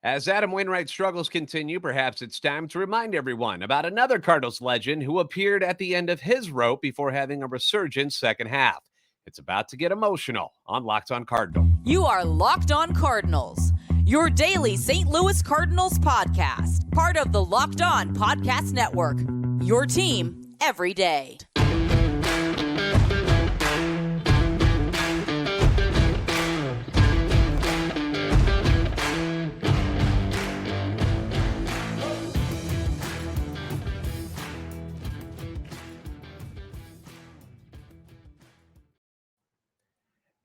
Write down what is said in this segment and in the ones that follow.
As Adam Wainwright's struggles continue, perhaps it's time to remind everyone about another Cardinals legend who appeared at the end of his rope before having a resurgent second half. It's about to get emotional on Locked On Cardinals. You are Locked On Cardinals, your daily St. Louis Cardinals podcast, part of the Locked On Podcast Network, your team every day.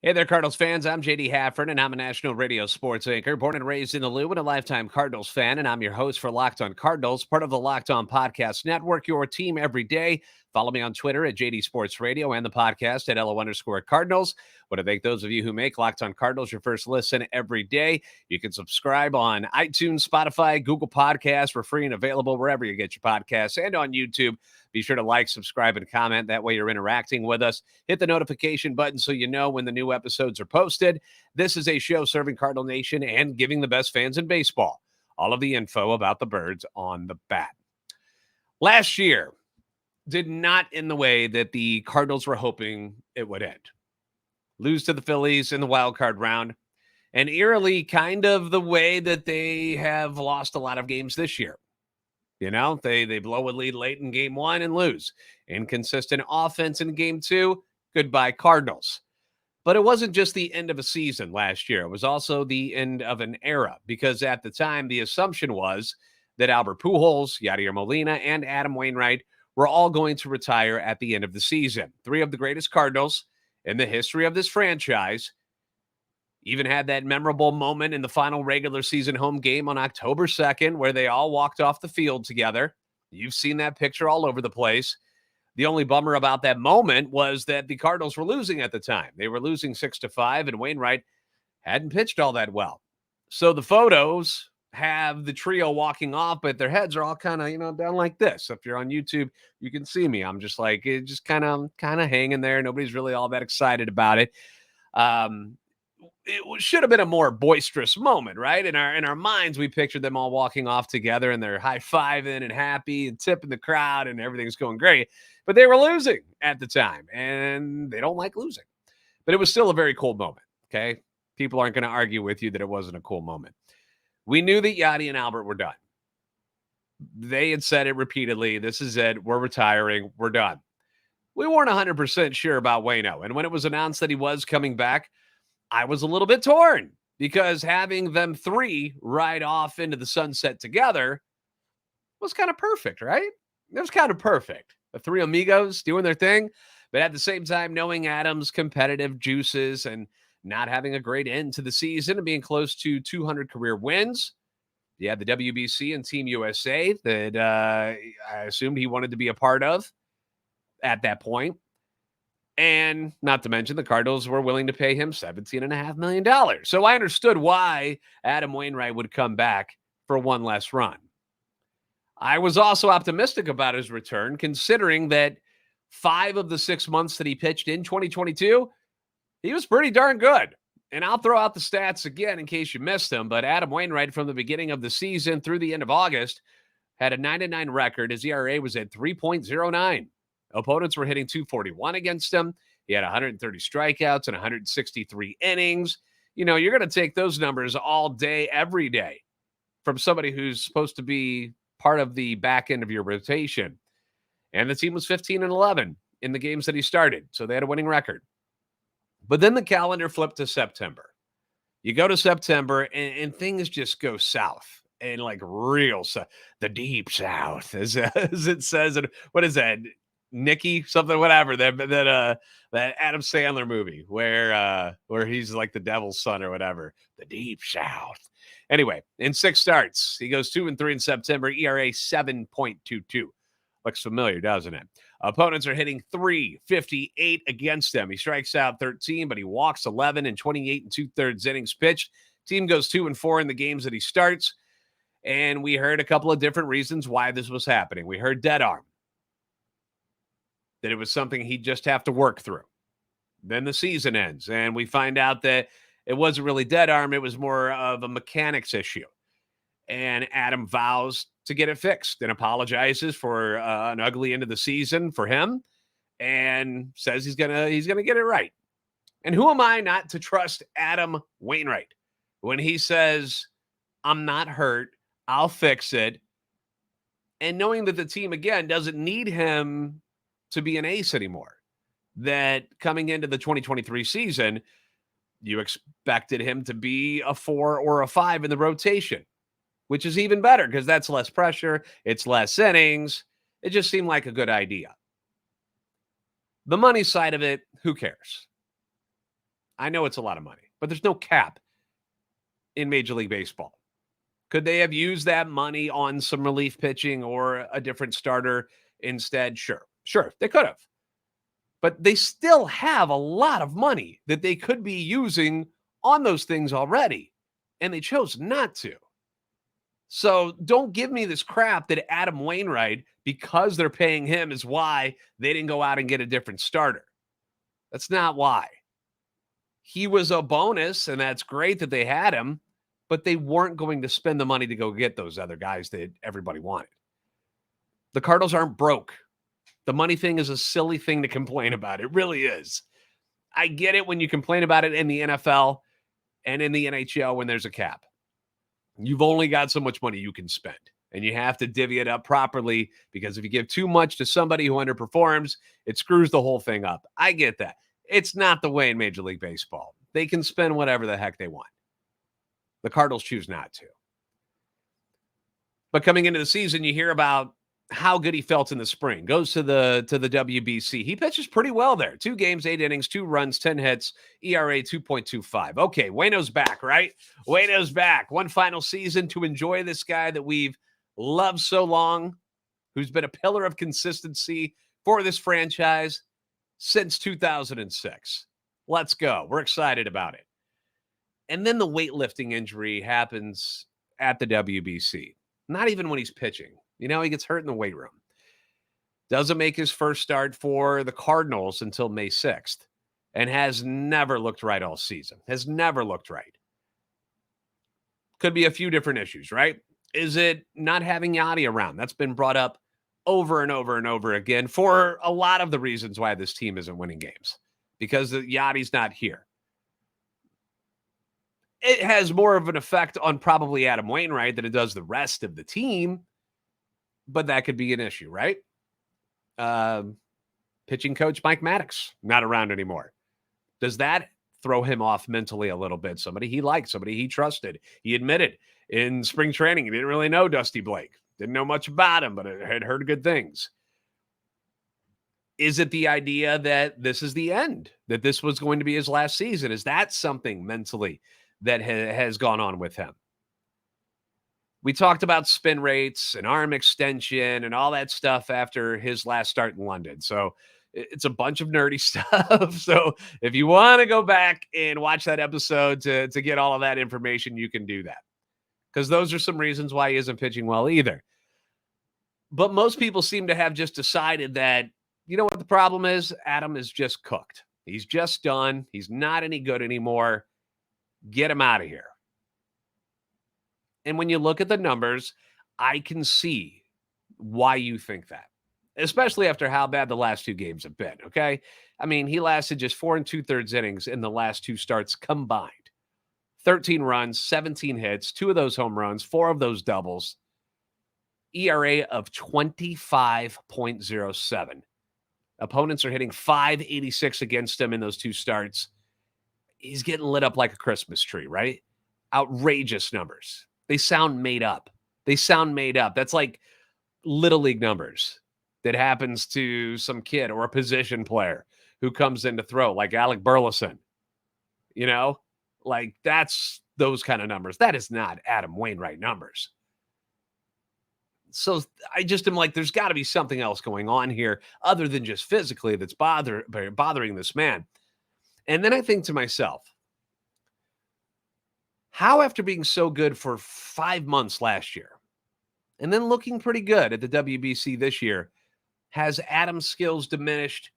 Hey there, Cardinals fans. I'm JD Hafford, and I'm a national radio sports anchor, born and raised in the Lou, and a lifetime Cardinals fan. And I'm your host for Locked On Cardinals, part of the Locked On Podcast Network, your team every day. Follow me on Twitter at JD Sports Radio and the podcast at LO_Cardinals. Want to thank those of you who make Locked On Cardinals your first listen every day. You can subscribe on iTunes, Spotify, Google Podcasts. We're free and available wherever you get your podcasts, and on YouTube. Be sure to like, subscribe, and comment. That way you're interacting with us. Hit the notification button so you know when the new episodes are posted. This is a show serving Cardinal Nation and giving the best fans in baseball all of the info about the birds on the bat. Last year did not end the way that the Cardinals were hoping it would end. Lose to the Phillies in the wild card round, and eerily kind of the way that they have lost a lot of games this year. You know, they blow a lead late in game one and lose. Inconsistent offense in game two, goodbye Cardinals. But it wasn't just the end of a season last year. It was also the end of an era, because at the time, the assumption was that Albert Pujols, Yadier Molina, and Adam Wainwright were all going to retire at the end of the season. Three of the greatest Cardinals in the history of this franchise. Even had that memorable moment in the final regular season home game on October 2nd where they all walked off the field together. You've seen that picture all over the place. The only bummer about that moment was that the Cardinals were losing at the time. They were losing 6-5, and Wainwright hadn't pitched all that well. So the photos have the trio walking off, but their heads are all kind of, down like this. If you're on YouTube, you can see me. I'm just like, just kind of hanging there. Nobody's really all that excited about it. It should have been a more boisterous moment, right? In our minds, we pictured them all walking off together and they're high-fiving and happy and tipping the crowd and everything's going great. But they were losing at the time, and they don't like losing. But it was still a very cool moment, okay? People aren't going to argue with you that it wasn't a cool moment. We knew that Yadi and Albert were done. They had said it repeatedly. This is it. We're retiring. We're done. We weren't 100% sure about Waino. And when it was announced that he was coming back, I was a little bit torn, because having them three ride off into the sunset together was kind of perfect, right? It was kind of perfect. The three amigos doing their thing, but at the same time, knowing Adam's competitive juices and not having a great end to the season and being close to 200 career wins. You had the WBC and Team USA that I assumed he wanted to be a part of at that point. And not to mention, the Cardinals were willing to pay him $17.5 million. So I understood why Adam Wainwright would come back for one last run. I was also optimistic about his return, considering that 5 of the 6 months that he pitched in 2022, he was pretty darn good. And I'll throw out the stats again in case you missed them. But Adam Wainwright, from the beginning of the season through the end of August, had a 9-9 record. His ERA was at 3.09. Opponents were hitting .241 against him. He had 130 strikeouts and 163 innings. You're going to take those numbers all day, every day from somebody who's supposed to be part of the back end of your rotation. And the team was 15-11 in the games that he started. So they had a winning record. But then the calendar flipped to September. You go to September and things just go south. And like real south. The deep south, as it says. And what is that? Nicky something, whatever, that Adam Sandler movie where he's like the devil's son or whatever, the deep south. Anyway, in 6 starts, he goes 2-3 in September, ERA 7.22. Looks familiar, doesn't it? Opponents are hitting .358 against him. He strikes out 13, but he walks 11 in 28 2/3 innings pitched. Team goes 2-4 in the games that he starts. And we heard a couple of different reasons why this was happening. We heard dead arm, that it was something he'd just have to work through. Then the season ends, and we find out that it wasn't really dead arm. It was more of a mechanics issue. And Adam vows to get it fixed and apologizes for an ugly end of the season for him and says he's gonna get it right. And who am I not to trust Adam Wainwright when he says, I'm not hurt, I'll fix it. And knowing that the team, again, doesn't need him to be an ace anymore, that coming into the 2023 season, you expected him to be a 4 or a 5 in the rotation, which is even better because that's less pressure. It's less innings. It just seemed like a good idea. The money side of it, who cares? I know it's a lot of money, but there's no cap in Major League Baseball. Could they have used that money on some relief pitching or a different starter instead? Sure, they could have. But they still have a lot of money that they could be using on those things already, and they chose not to. So don't give me this crap that Adam Wainwright, because they're paying him, is why they didn't go out and get a different starter. That's not why. He was a bonus, and that's great that they had him, but they weren't going to spend the money to go get those other guys that everybody wanted. The Cardinals aren't broke. The money thing is a silly thing to complain about. It really is. I get it when you complain about it in the NFL and in the NHL when there's a cap. You've only got so much money you can spend, and you have to divvy it up properly, because if you give too much to somebody who underperforms, it screws the whole thing up. I get that. It's not the way in Major League Baseball. They can spend whatever the heck they want. The Cardinals choose not to. But coming into the season, you hear about how good he felt in the spring. Goes to the WBC. He pitches pretty well there. 2 games, 8 innings, 2 runs, 10 hits, ERA 2.25. Okay, Waino's back, right? Waino's back. One final season to enjoy this guy that we've loved so long, who's been a pillar of consistency for this franchise since 2006. Let's go. We're excited about it. And then the weightlifting injury happens at the WBC. Not even when he's pitching. You know, he gets hurt in the weight room. Doesn't make his first start for the Cardinals until May 6th. And has never looked right all season. Has never looked right. Could be a few different issues, right? Is it not having Yachty around? That's been brought up over and over and over again for a lot of the reasons why this team isn't winning games. Because Yachty's not here. It has more of an effect on probably Adam Wainwright than it does the rest of the team. But that could be an issue, right? Pitching coach Mike Maddox, not around anymore. Does that throw him off mentally a little bit? Somebody he liked, somebody he trusted. He admitted in spring training he didn't really know Dusty Blake. Didn't know much about him, but had heard good things. Is it the idea that this is the end? That this was going to be his last season? Is that something mentally that has gone on with him? We talked about spin rates and arm extension and all that stuff after his last start in London. So it's a bunch of nerdy stuff. So if you want to go back and watch that episode to get all of that information, you can do that. Because those are some reasons why he isn't pitching well either. But most people seem to have just decided that, you know what the problem is? Adam is just cooked. He's just done. He's not any good anymore. Get him out of here. And when you look at the numbers, I can see why you think that, especially after how bad the last 2 games have been, okay? I mean, he lasted just 4 2/3 innings in the last 2 starts combined. 13 runs, 17 hits, 2 of those home runs, 4 of those doubles. ERA of 25.07. Opponents are hitting .586 against him in those 2 starts. He's getting lit up like a Christmas tree, right? Outrageous numbers. They sound made up. That's like Little League numbers that happens to some kid or a position player who comes in to throw, like Alec Burleson. You know, like that's those kind of numbers. That is not Adam Wainwright numbers. So I just am like, there's got to be something else going on here other than just physically that's bothering this man. And then I think to myself, how after being so good for 5 months last year and then looking pretty good at the WBC this year, has Adam's skills diminished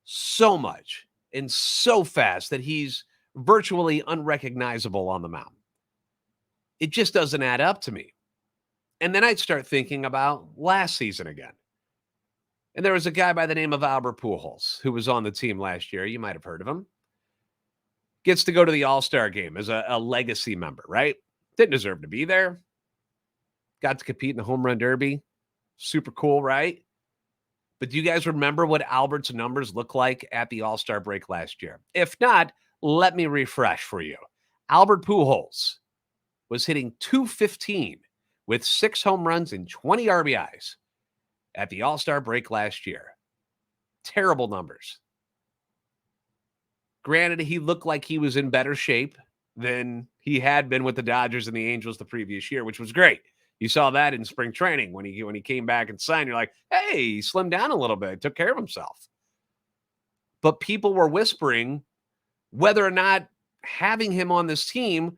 so much and so fast that he's virtually unrecognizable on the mound? It just doesn't add up to me. And then I'd start thinking about last season again. And there was a guy by the name of Albert Pujols who was on the team last year. You might have heard of him. Gets to go to the All-Star game as a legacy member, right? Didn't deserve to be there. Got to compete in the home run derby. Super cool, right? But do you guys remember what Albert's numbers look like at the All-Star break last year? If not, let me refresh for you. Albert Pujols was hitting .215 with 6 home runs and 20 RBIs at the All-Star break last year. Terrible numbers. Granted, he looked like he was in better shape than he had been with the Dodgers and the Angels the previous year, which was great. You saw that in spring training when he came back and signed. You're like, hey, he slimmed down a little bit, took care of himself. But people were whispering whether or not having him on this team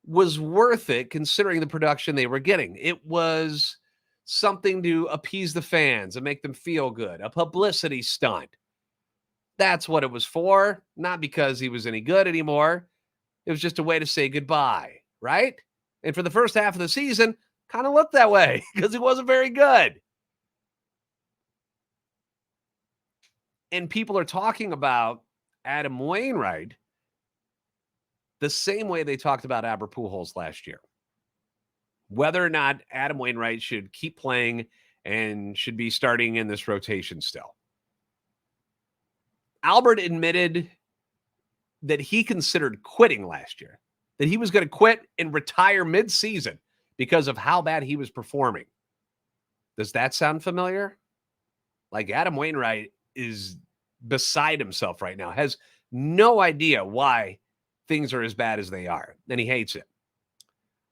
was worth it considering the production they were getting. It was something to appease the fans and make them feel good, a publicity stunt. That's what it was for, not because he was any good anymore. It was just a way to say goodbye, right? And for the first half of the season, kind of looked that way because he wasn't very good. And people are talking about Adam Wainwright the same way they talked about Albert Pujols last year. Whether or not Adam Wainwright should keep playing and should be starting in this rotation still. Albert admitted that he considered quitting last year, that he was going to quit and retire mid-season because of how bad he was performing. Does that sound familiar? Like Adam Wainwright is beside himself right now, has no idea why things are as bad as they are, and he hates it.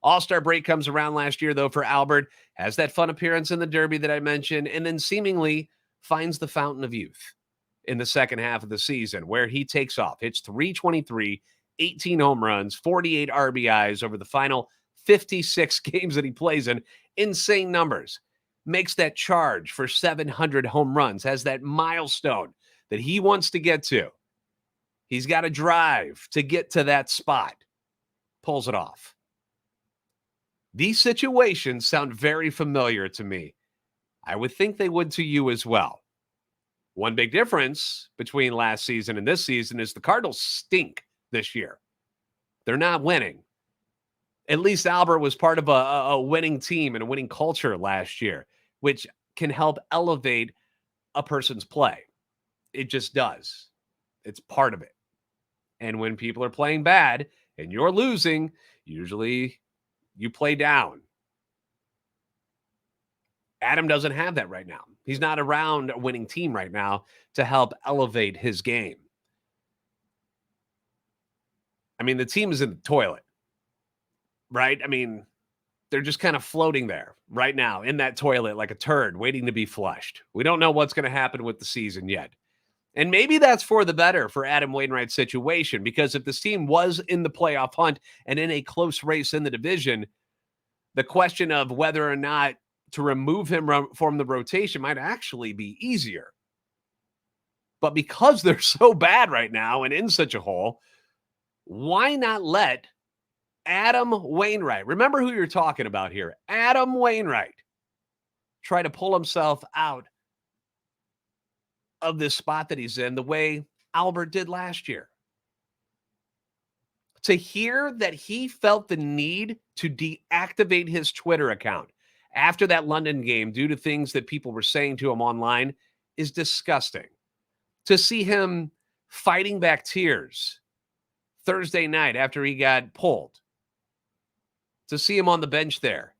All-Star break comes around last year, though, for Albert, has that fun appearance in the Derby that I mentioned, and then seemingly finds the fountain of youth in the second half of the season, where he takes off, hits .323, 18 home runs, 48 RBIs over the final 56 games that he plays in. Insane numbers. Makes that charge for 700 home runs, has that milestone that he wants to get to. He's got to drive to get to that spot. Pulls it off. These situations sound very familiar to me. I would think they would to you as well. One big difference between last season and this season is the Cardinals stink this year. They're not winning. At least Albert was part of a winning team and a winning culture last year, which can help elevate a person's play. It just does. It's part of it. And when people are playing bad and you're losing, usually you play down. Adam doesn't have that right now. He's not around a winning team right now to help elevate his game. I mean, the team is in the toilet, right? I mean, they're just kind of floating there right now in that toilet like a turd waiting to be flushed. We don't know what's going to happen with the season yet. And maybe that's for the better for Adam Wainwright's situation, because if this team was in the playoff hunt and in a close race in the division, the question of whether or not to remove him from the rotation might actually be easier. But because they're so bad right now and in such a hole, why not let Adam Wainwright, remember who you're talking about here, Adam Wainwright, try to pull himself out of this spot that he's in the way Albert did last year. To hear that he felt the need to deactivate his Twitter account after that London game due to things that people were saying to him online is disgusting. To see him fighting back tears Thursday night after he got pulled, to see him on the bench there,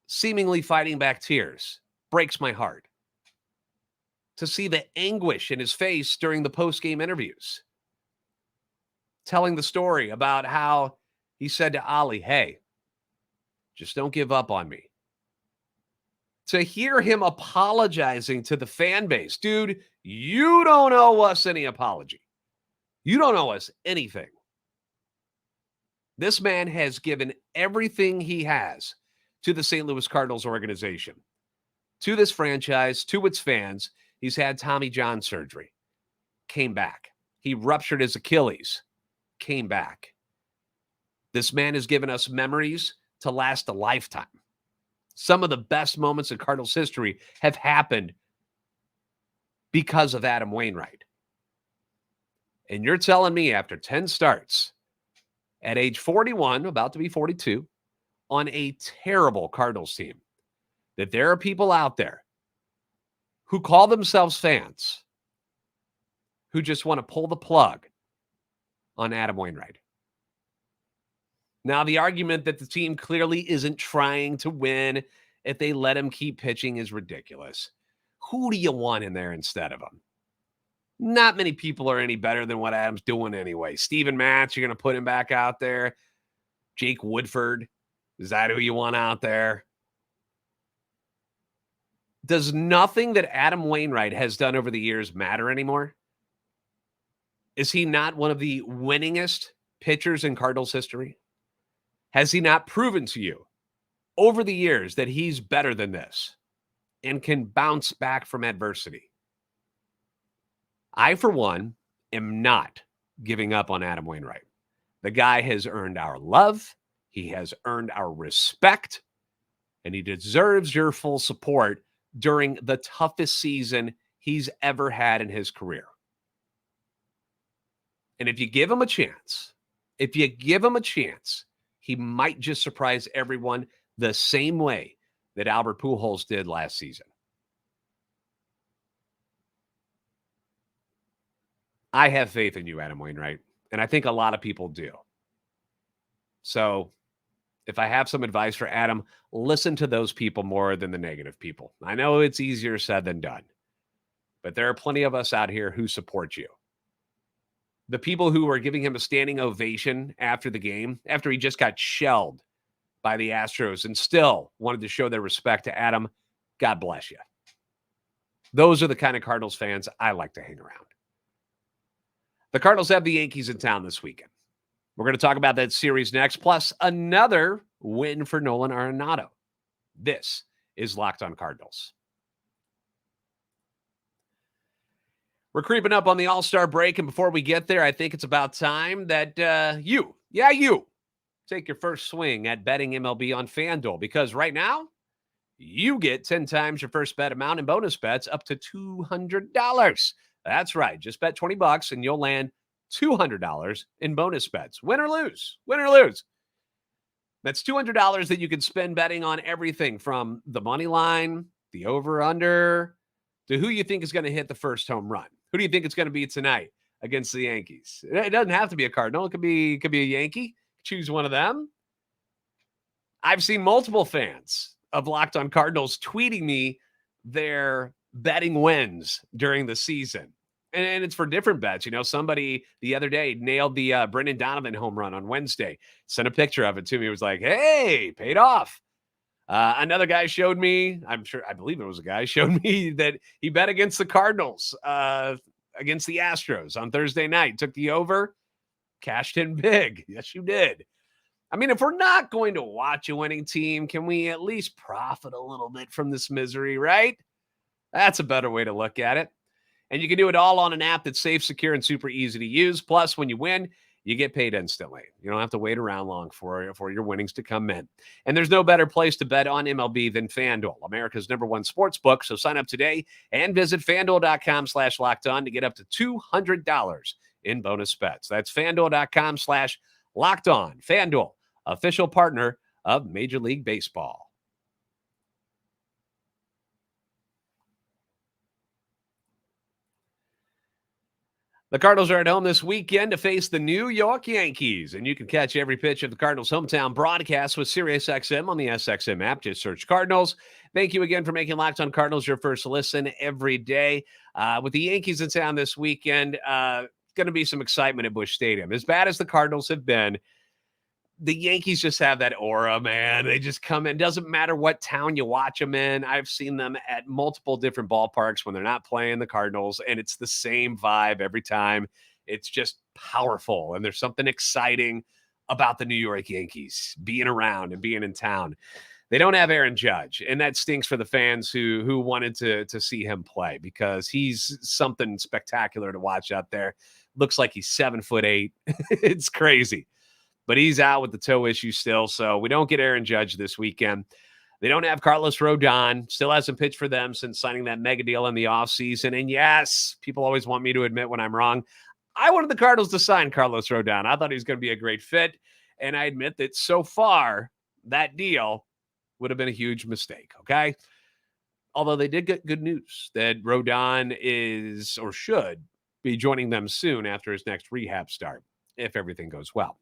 seemingly fighting back tears, breaks my heart. To see the anguish in his face during the post-game interviews, telling the story about how he said to Ali, hey, just don't give up on me. To hear him apologizing to the fan base, dude, you don't owe us any apology. You don't owe us anything. This man has given everything he has to the St. Louis Cardinals organization, to this franchise, to its fans. He's had Tommy John surgery, came back. He ruptured his Achilles, came back. This man has given us memories to last a lifetime. Some of the best moments in Cardinals history have happened because of Adam Wainwright. And you're telling me after 10 starts, at age 41, about to be 42, on a terrible Cardinals team, that there are people out there who call themselves fans who just want to pull the plug on Adam Wainwright. Now, the argument that the team clearly isn't trying to win if they let him keep pitching is ridiculous. Who do you want in there instead of him? Not many people are any better than what Adam's doing anyway. Steven Matz, you're going to put him back out there. Jake Woodford, is that who you want out there? Does nothing that Adam Wainwright has done over the years matter anymore? Is he not one of the winningest pitchers in Cardinals history? Has he not proven to you over the years that he's better than this and can bounce back from adversity? I, for one, am not giving up on Adam Wainwright. The guy has earned our love. He has earned our respect, and he deserves your full support during the toughest season he's ever had in his career. And if you give him a chance, he might just surprise everyone the same way that Albert Pujols did last season. I have faith in you, Adam Wainwright, and I think a lot of people do. So if I have some advice for Adam, listen to those people more than the negative people. I know it's easier said than done, but there are plenty of us out here who support you. The people who were giving him a standing ovation after the game, after he just got shelled by the Astros and still wanted to show their respect to Adam, God bless you. Those are the kind of Cardinals fans I like to hang around. The Cardinals have the Yankees in town this weekend. We're going to talk about that series next, plus another win for Nolan Arenado. This is Locked On Cardinals. We're creeping up on the All-Star break, and before we get there, I think it's about time that you take your first swing at betting MLB on FanDuel, because right now, you get 10 times your first bet amount in bonus bets up to $200. That's right. Just bet $20 and you'll land $200 in bonus bets. Win or lose. Win or lose. That's $200 that you can spend betting on everything from the money line, the over-under, to who you think is going to hit the first home run. Who do you think it's going to be tonight against the Yankees? It doesn't have to be a Cardinal. It could be a Yankee. Choose one of them. I've seen multiple fans of Locked On Cardinals tweeting me their betting wins during the season. And it's for different bets. You know, somebody the other day nailed the Brendan Donovan home run on Wednesday. Sent a picture of it to me. It was like, hey, paid off. Another guy showed me, I believe it was a guy, showed me that he bet against the Cardinals, against the Astros on Thursday night. Took the over, cashed in big. Yes, you did. I mean, if we're not going to watch a winning team, can we at least profit a little bit from this misery, right? That's a better way to look at it. And you can do it all on an app that's safe, secure, and super easy to use. Plus, when you win, you get paid instantly. You don't have to wait around long for your winnings to come in. And there's no better place to bet on MLB than FanDuel, America's #1 sports book. So sign up today and visit FanDuel.com/lockedon to get up to $200 in bonus bets. That's FanDuel.com/lockedon. FanDuel, official partner of Major League Baseball. The Cardinals are at home this weekend to face the New York Yankees, and you can catch every pitch of the Cardinals' hometown broadcast with SiriusXM on the SXM app. Just search Cardinals. Thank you again for making Locked On Cardinals your first listen every day. With the Yankees in town this weekend, going to be some excitement at Busch Stadium. As bad as the Cardinals have been, the Yankees just have that aura, man. They just come in. Doesn't matter what town you watch them in. I've seen them at multiple different ballparks when they're not playing the Cardinals, and it's the same vibe every time. It's just powerful, and there's something exciting about the New York Yankees being around and being in town. They don't have Aaron Judge, and that stinks for the fans who wanted to see him play, because he's something spectacular to watch out there. Looks like he's 7'8". It's crazy. but he's out with the toe issue still, so we don't get Aaron Judge this weekend. They don't have Carlos Rodon, still hasn't pitched for them since signing that mega deal in the offseason. And yes, people always want me to admit when I'm wrong. I wanted the Cardinals to sign Carlos Rodon. I thought he was going to be a great fit, and I admit that so far, that deal would have been a huge mistake, okay? Although they did get good news that Rodon is or should be joining them soon after his next rehab start, if everything goes well.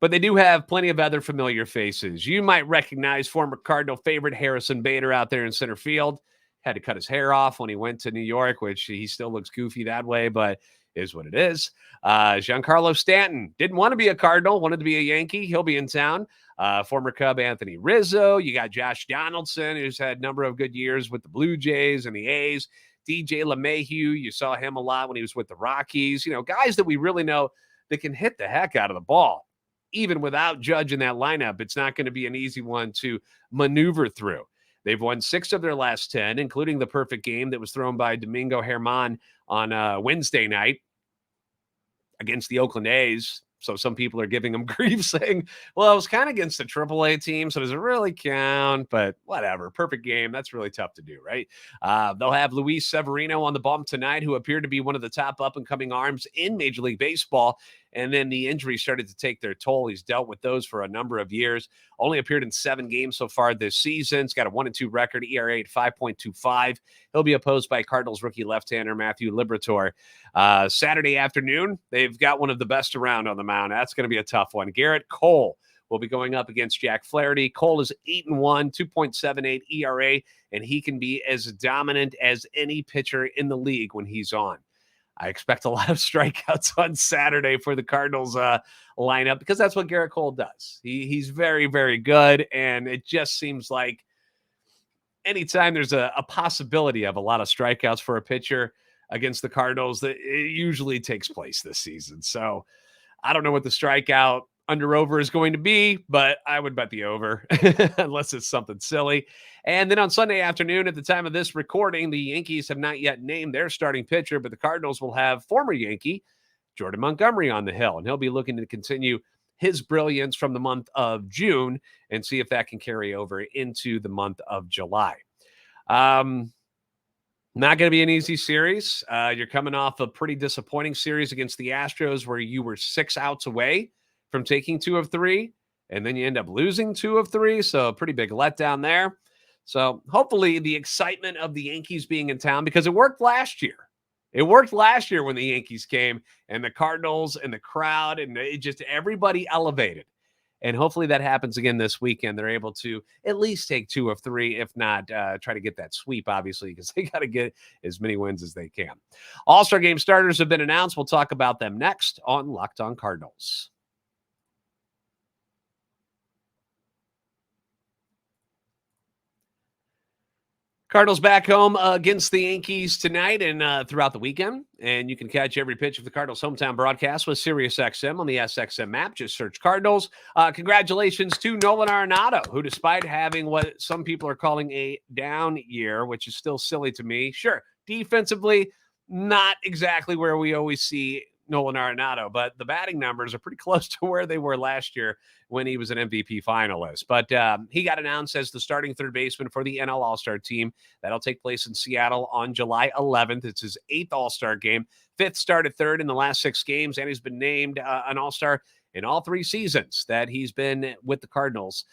But they do have plenty of other familiar faces. You might recognize former Cardinal favorite Harrison Bader out there in center field. Had to cut his hair off when he went to New York, which he still looks goofy that way, but is what it is. Giancarlo Stanton didn't want to be a Cardinal, wanted to be a Yankee. He'll be in town. Former Cub Anthony Rizzo. You got Josh Donaldson, who's had a number of good years with the Blue Jays and the A's. DJ LeMahieu, you saw him a lot when he was with the Rockies. You know, guys that we really know that can hit the heck out of the ball. Even without Judge in that lineup, it's not going to be an easy one to maneuver through. They've won 6 of their last 10, including the perfect game that was thrown by Domingo Germán on Wednesday night against the Oakland A's. So some people are giving him grief saying, well, it was kind of against the AAA team, so does it really count? But whatever, perfect game. That's really tough to do, right? They'll have Luis Severino on the bump tonight, who appeared to be one of the top up-and-coming arms in Major League Baseball. And then the injuries started to take their toll. He's dealt with those for a number of years. Only appeared in 7 games so far this season. He's got a 1-2 record, ERA at 5.25. He'll be opposed by Cardinals rookie left-hander Matthew Liberatore. Saturday afternoon, they've got one of the best around on the mound. That's going to be a tough one. Garrett Cole will be going up against Jack Flaherty. Cole is 8-1, 2.78 ERA, and he can be as dominant as any pitcher in the league when he's on. I expect a lot of strikeouts on Saturday for the Cardinals lineup because that's what Garrett Cole does. He's very, very good, and it just seems like anytime there's a possibility of a lot of strikeouts for a pitcher against the Cardinals, that it usually takes place this season. So I don't know what the strikeout under-over is going to be, but I would bet the over unless it's something silly. And then on Sunday afternoon, at the time of this recording, the Yankees have not yet named their starting pitcher, but the Cardinals will have former Yankee Jordan Montgomery on the hill, and he'll be looking to continue his brilliance from the month of June and see if that can carry over into the month of July. Not going to be an easy series. You're coming off a pretty disappointing series against the Astros where you were 6 outs away from taking 2 of 3, and then you end up losing 2 of 3. So a pretty big letdown there. So hopefully the excitement of the Yankees being in town, because it worked last year. It worked last year when the Yankees came and the Cardinals and the crowd and it just everybody elevated. And hopefully that happens again this weekend. They're able to at least take 2 of 3, if not try to get that sweep, obviously, because they got to get as many wins as they can. All-Star Game starters have been announced. We'll talk about them next on Locked On Cardinals. Cardinals back home against the Yankees tonight and throughout the weekend. And you can catch every pitch of the Cardinals' hometown broadcast with SiriusXM on the SXM app. Just search Cardinals. Congratulations to Nolan Arenado, who, despite having what some people are calling a down year, which is still silly to me. Sure, defensively, not exactly where we always see Nolan Arenado, but the batting numbers are pretty close to where they were last year when he was an MVP finalist. But he got announced as the starting third baseman for the NL All-Star team. That'll take place in Seattle on July 11th. It's his 8th All-Star game, 5th start at third in the last 6 games, and he's been named an All-Star in all 3 seasons that he's been with the Cardinals.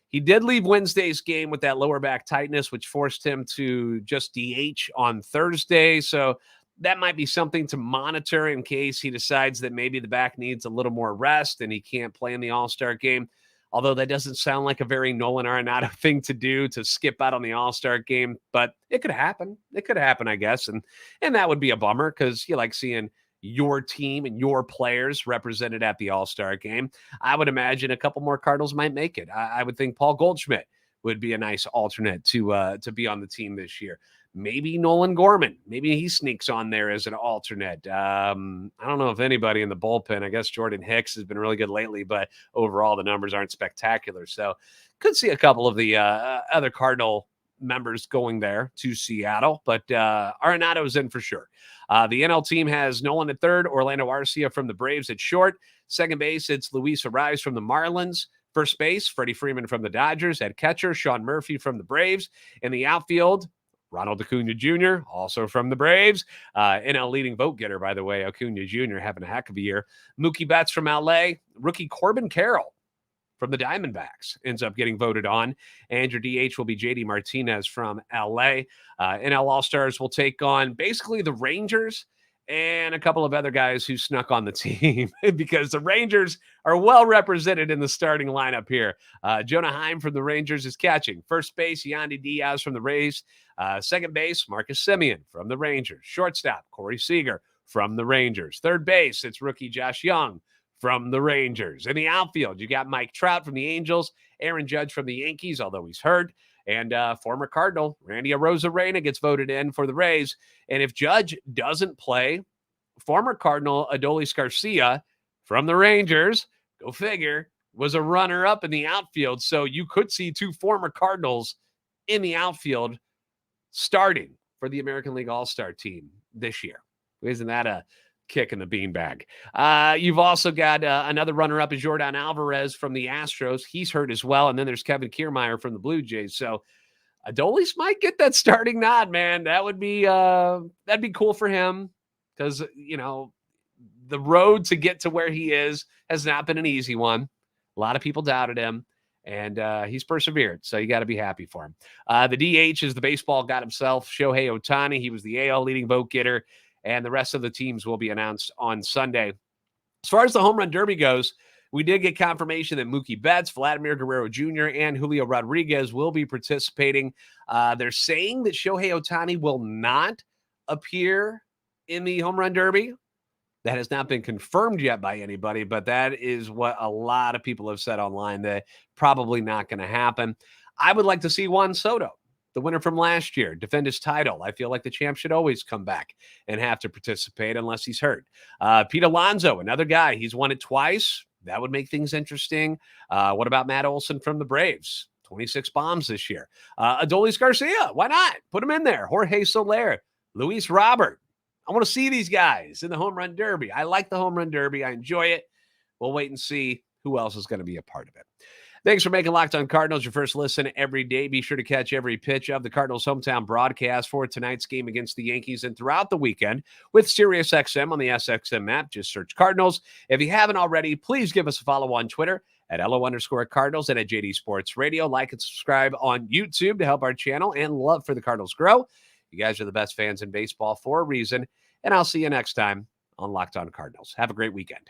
He did leave Wednesday's game with that lower back tightness, which forced him to just DH on Thursday. So that might be something to monitor in case he decides that maybe the back needs a little more rest and he can't play in the All-Star game. Although that doesn't sound like a very Nolan Arenado thing to do, to skip out on the All-Star game, but it could happen. It could happen, I guess. And that would be a bummer because you like seeing your team and your players represented at the All-Star game. I would imagine a couple more Cardinals might make it. I would think Paul Goldschmidt would be a nice alternate to be on the team this year. Maybe Nolan Gorman. Maybe he sneaks on there as an alternate. I don't know if anybody in the bullpen. I guess Jordan Hicks has been really good lately, but overall the numbers aren't spectacular. So could see a couple of the other Cardinal members going there to Seattle, but Arenado is in for sure. The NL team has Nolan at third, Orlando Arcia from the Braves at short. Second base, it's Luis Ariz from the Marlins. First base, Freddie Freeman from the Dodgers. At catcher, Sean Murphy from the Braves. In the outfield, Ronald Acuna Jr., also from the Braves. NL leading vote getter, by the way, Acuna Jr. having a heck of a year. Mookie Betts from LA. Rookie Corbin Carroll from the Diamondbacks ends up getting voted on. And your DH will be JD Martinez from LA. NL All-Stars will take on basically the Rangers and a couple of other guys who snuck on the team because the Rangers are well represented in the starting lineup here. Jonah Heim from the Rangers is catching. First base, Yandy Diaz from the Rays. Second base, Marcus Semien from the Rangers. Shortstop, Corey Seager from the Rangers. Third base, it's rookie Josh Young from the Rangers. In the outfield, you got Mike Trout from the Angels, Aaron Judge from the Yankees, although he's hurt, and former Cardinal Randy Arozarena gets voted in for the Rays. And if Judge doesn't play, former Cardinal Adolis Garcia from the Rangers, go figure, was a runner-up in the outfield. So you could see two former Cardinals in the outfield starting for the American League All-Star team this year. Isn't that a kick in the beanbag? You've also got another runner-up is Jordan Alvarez from the Astros. He's hurt as well. And then there's Kevin Kiermaier from the Blue Jays. So Adolis might get that starting nod, man. That would be that'd be cool for him because, you know, the road to get to where he is has not been an easy one. A lot of people doubted him, and he's persevered. So you got to be happy for him. The DH is the baseball god himself, Shohei Ohtani. He was the AL leading vote getter, and the rest of the teams will be announced on Sunday. As far as the home run derby goes, we did get confirmation that Mookie Betts, Vladimir Guerrero Jr., and Julio Rodriguez will be participating. They're saying that Shohei Ohtani will not appear in the home run derby. That has not been confirmed yet by anybody, but that is what a lot of people have said online, that probably not going to happen. I would like to see Juan Soto, the winner from last year, defend his title. I feel like the champ should always come back and have to participate unless he's hurt. Pete Alonso, another guy. He's won it twice. That would make things interesting. What about Matt Olson from the Braves? 26 bombs this year. Adolis Garcia, why not? Put him in there. Jorge Soler, Luis Robert. I want to see these guys in the home run derby. I like the home run derby. I enjoy it. We'll wait and see who else is going to be a part of it. Thanks for making Locked On Cardinals your first listen every day. Be sure to catch every pitch of the Cardinals' hometown broadcast for tonight's game against the Yankees and throughout the weekend with SiriusXM on the SXM app. Just search Cardinals. If you haven't already, please give us a follow on Twitter at @LO_Cardinals and at JD Sports Radio. Like and subscribe on YouTube to help our channel and love for the Cardinals grow. You guys are the best fans in baseball for a reason, and I'll see you next time on Locked On Cardinals. Have a great weekend.